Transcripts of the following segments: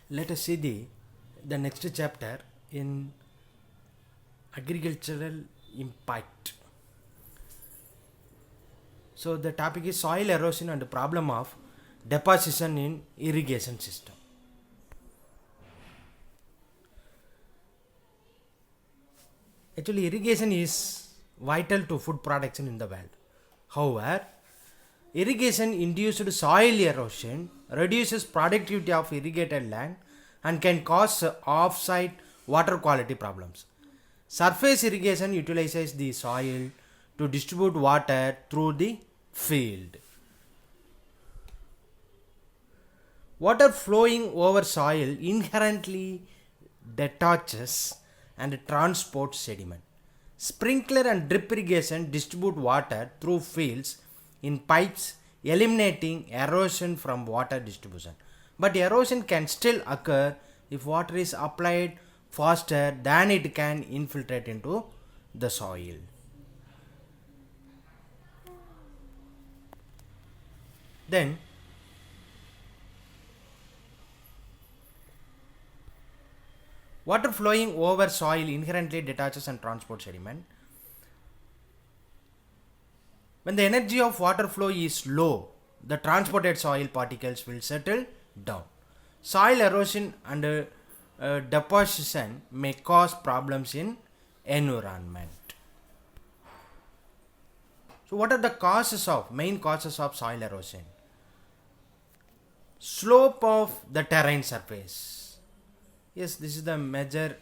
Let us see the next chapter in agricultural impact. So the topic is soil erosion and the problem of deposition in irrigation system. Actually, irrigation is vital to food production in the world. However, irrigation induced soil erosion reduces productivity of irrigated land and can cause off-site water quality problems. Surface irrigation utilizes the soil to distribute water through the field. Water flowing over soil inherently detaches and transports sediment. Sprinkler and drip irrigation distribute water through fields in pipes, eliminating erosion from water distribution. But erosion can still occur if water is applied faster than it can infiltrate into the soil. Then, water flowing over soil inherently detaches and transports sediment. When the energy of water flow is low, the transported soil particles will settle down. Soil erosion and deposition may cause problems in environment. So what are the main causes of soil erosion? Slope of the terrain surface. Yes, this is the major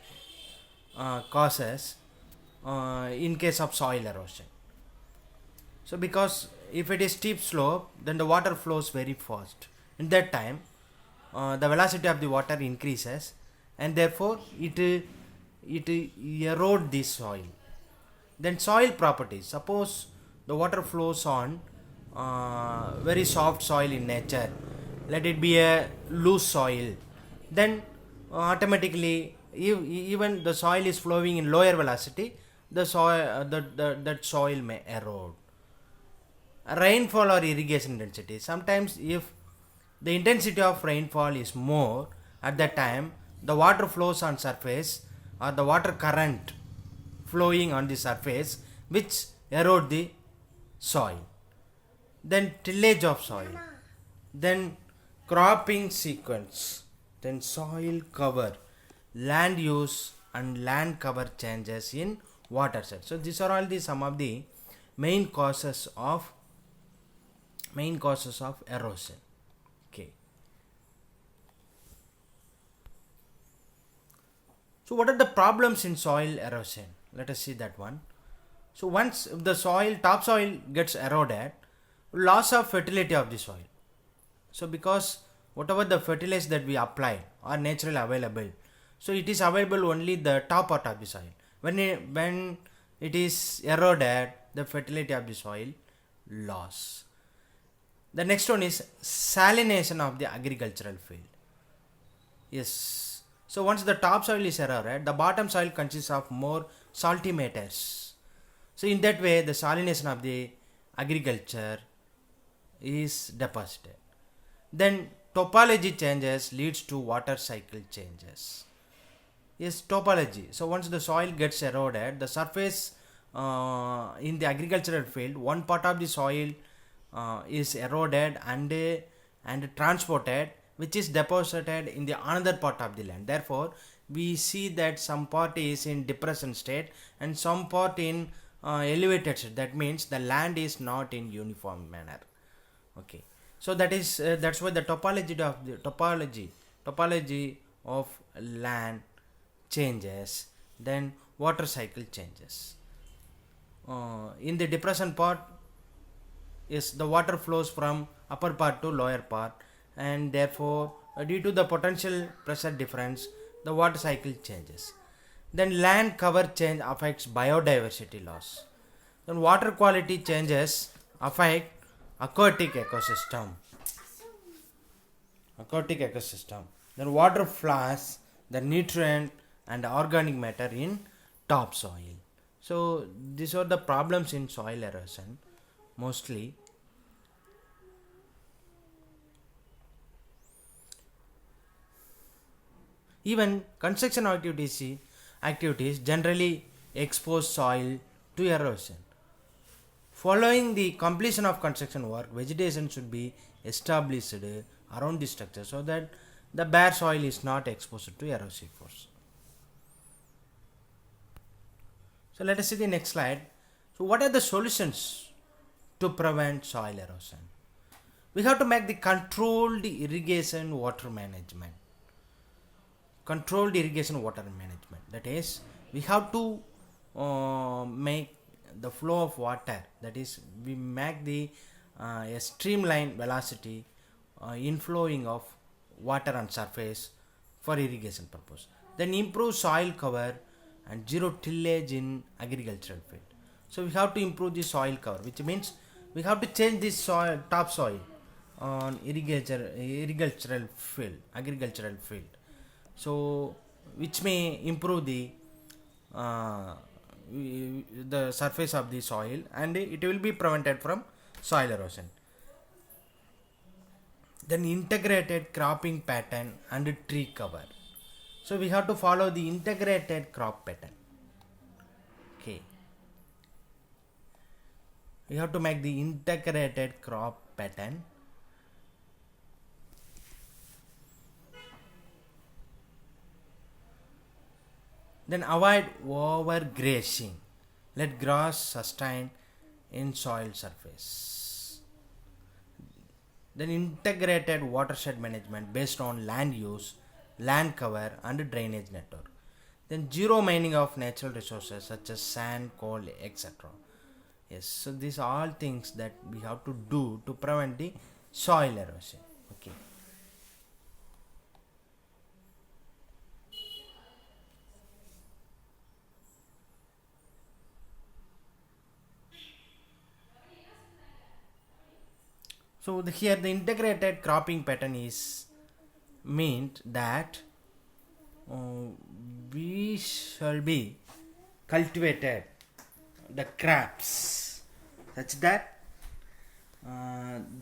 causes in case of soil erosion. So because if it is steep slope, then the water flows very fast. In that time, the velocity of the water increases, and therefore it erode the soil. Then soil properties. Suppose the water flows on very soft soil in nature. Let it be a loose soil. Then automatically, even the soil is flowing in lower velocity, the soil that soil may erode. Rainfall or irrigation intensity. Sometimes if the intensity of rainfall is more, at that time the water flows on surface or the water current flowing on the surface which erode the soil. Then tillage of soil. Then cropping sequence. Then soil cover, land use and land cover changes in watershed. So these are all some of the main causes of erosion. Okay. So what are the problems in soil erosion? Let us see that one. So once the topsoil gets eroded, loss of fertility of the soil. So because whatever the fertilizers that we apply are naturally available, so it is available only the top part of the soil. When it is eroded, the fertility of the soil loss. The next one is salination of the agricultural field. Yes. So once the topsoil is eroded, the bottom soil consists of more salty matters. So in that way, the salination of the agriculture is deposited. Then topology changes leads to water cycle changes. Yes, topology. So once the soil gets eroded, the surface in the agricultural field, one part of the soil is eroded and transported, which is deposited in the another part of the land. Therefore, we see that some part is in depression state and some part in elevated state. That means the land is not in uniform manner. Okay. So that's why the topology of land changes. Then water cycle changes. In the depression part, yes, the water flows from upper part to lower part, and therefore due to the potential pressure difference, the water cycle changes. Then land cover change affects biodiversity loss. Then water quality changes affect aquatic ecosystem. Then water flaws the nutrient and organic matter in topsoil. So these are the problems in soil erosion mostly. Even construction activities generally expose soil to erosion. Following the completion of construction work, vegetation should be established around the structure so that the bare soil is not exposed to erosive force. So let us see the next slide. So what are the solutions to prevent soil erosion? We have to make the controlled irrigation water management. Controlled irrigation water management. That is, we have to make the flow of water. That is, we make the a streamline velocity inflowing of water on surface for irrigation purpose. Then improve soil cover and zero tillage in agricultural field. So we have to improve the soil cover, which means we have to change the soil topsoil on agricultural field. So which may improve the surface of the soil, and it will be prevented from soil erosion. Then integrated cropping pattern and tree cover. So we have to follow the integrated crop pattern. Okay. We have to make the integrated crop pattern. Then avoid overgrazing. Let grass sustain in soil surface. Then integrated watershed management based on land use, land cover and drainage network. Then zero mining of natural resources such as sand, coal, etc. Yes, so these are all things that we have to do to prevent the soil erosion. Okay. So here the integrated cropping pattern is meant that we shall be cultivated the crops such that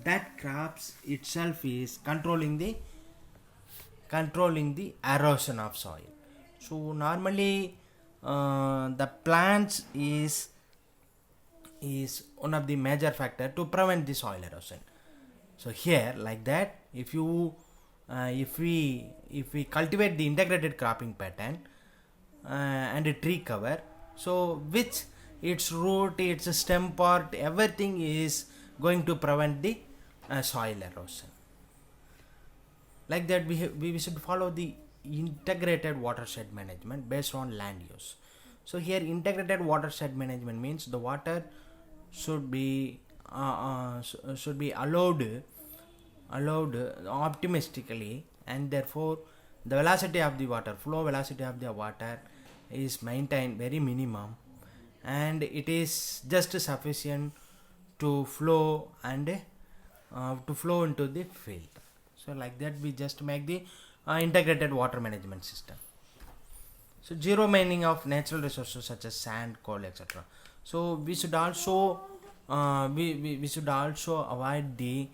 that crops itself is controlling the erosion of soil. So normally the plants is one of the major factor to prevent the soil erosion. So here like that, if we cultivate the integrated cropping pattern and a tree cover, so which its root, its stem part, everything is going to prevent the soil erosion. Like that, we should follow the integrated watershed management based on land use. So here integrated watershed management means the water should be allowed optimistically, and therefore the velocity of the water, flow velocity of the water is maintained very minimum, and it is just sufficient to flow and to flow into the field. So like that, we just make the integrated water management system. So zero mining of natural resources such as sand, coal, etc. So we should also we should also avoid the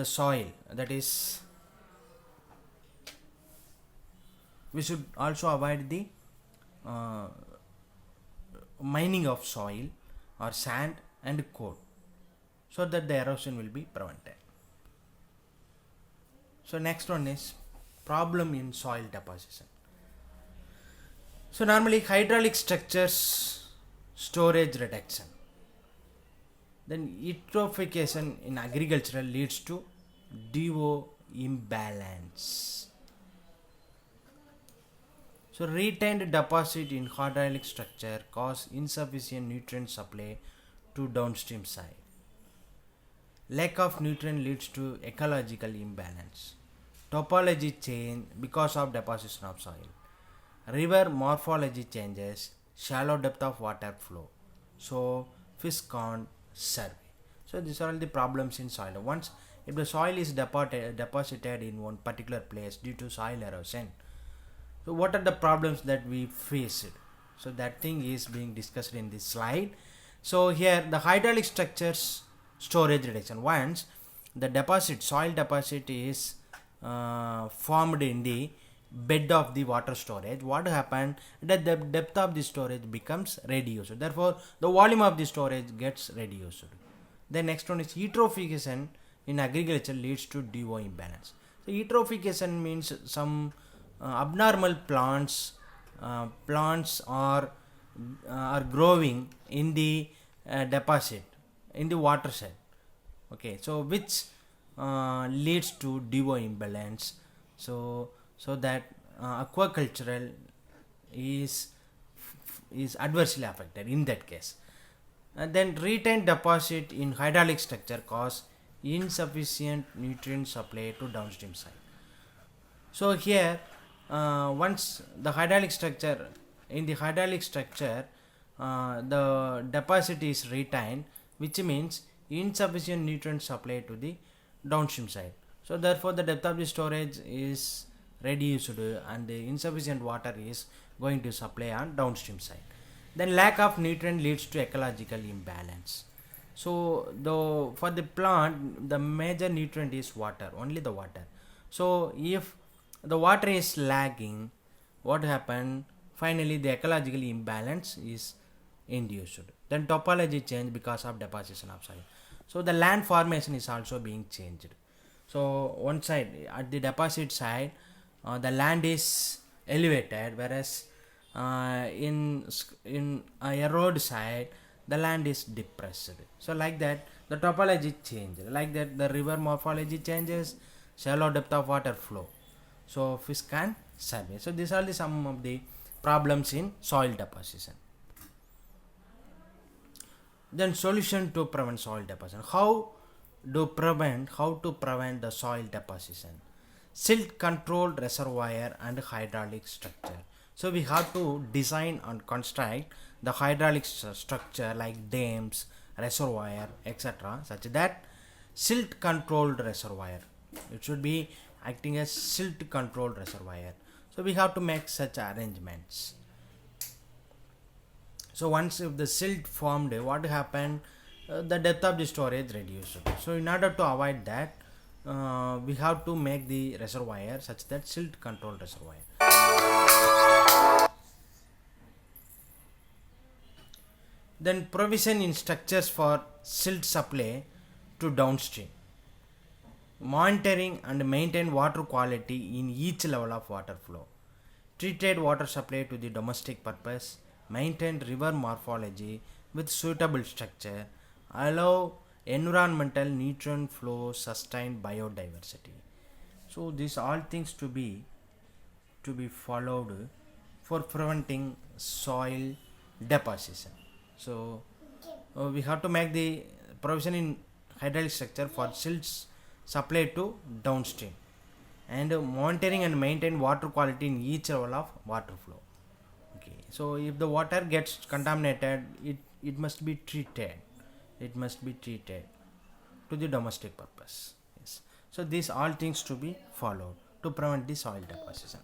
soil, that is, we should also avoid the mining of soil or sand and coal, so that the erosion will be prevented. So next one is problem in soil deposition. So normally hydraulic structures storage reduction. Then eutrophication in agricultural leads to DO imbalance. So retained deposit in hydraulic structure cause insufficient nutrient supply to downstream side. Lack of nutrient leads to ecological imbalance. Topology change because of deposition of soil. River morphology changes, shallow depth of water flow. So fish can't survey. So these are all the problems in soil. Once if the soil is deposited in one particular place due to soil erosion, so what are the problems that we faced? So that thing is being discussed in this slide. So here the hydraulic structures storage reduction. Once the soil deposit is formed in the bed of the water storage, what happened that the depth of the storage becomes reduced, therefore the volume of the storage gets reduced. The next one is eutrophication in agriculture leads to DO imbalance. So eutrophication means some abnormal plants are growing in the deposit in the watershed. Okay, so which leads to DO imbalance. So that aquacultural is adversely affected in that case. And then retained deposit in hydraulic structure cause insufficient nutrient supply to downstream side. So here once the hydraulic structure the deposit is retained, which means insufficient nutrient supply to the downstream side. So therefore the depth of the storage is reduced and the insufficient water is going to supply on downstream side. Then lack of nutrient leads to ecological imbalance. So for the plant the major nutrient is water, only the water. So if the water is lacking, what happened? Finally the ecological imbalance is induced. Then topology change because of deposition of soil. So the land formation is also being changed. So one side at the deposit side the land is elevated, whereas in erode side the land is depressed. So like that the topology changes, like that the river morphology changes, shallow depth of water flow, so fish can survey. So these are the some of the problems in soil deposition. Then solution to prevent soil deposition. How to prevent the soil deposition? Silt controlled reservoir and hydraulic structure. So we have to design and construct the hydraulic structure like dams, reservoir, etc., such that silt controlled reservoir, it should be acting as silt controlled reservoir. So we have to make such arrangements. So once if the silt formed, what happened? The depth of the storage reduced. So in order to avoid that, we have to make the reservoir such that silt controlled reservoir. Then provision in structures for silt supply to downstream. Monitoring and maintain water quality in each level of water flow. Treated water supply to the domestic purpose. Maintain river morphology with suitable structure. Allow environmental nutrient flow, sustain biodiversity. So these all things to be followed for preventing soil deposition. So we have to make the provision in hydraulic structure for silts supply to downstream, and monitoring and maintain water quality in each level of water flow. Okay, so if the water gets contaminated, it must be treated. It must be treated to the domestic purpose. Yes. So these all things to be followed to prevent the soil deposition.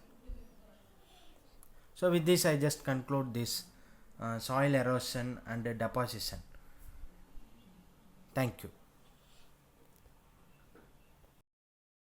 So with this I just conclude this soil erosion and deposition. Thank you.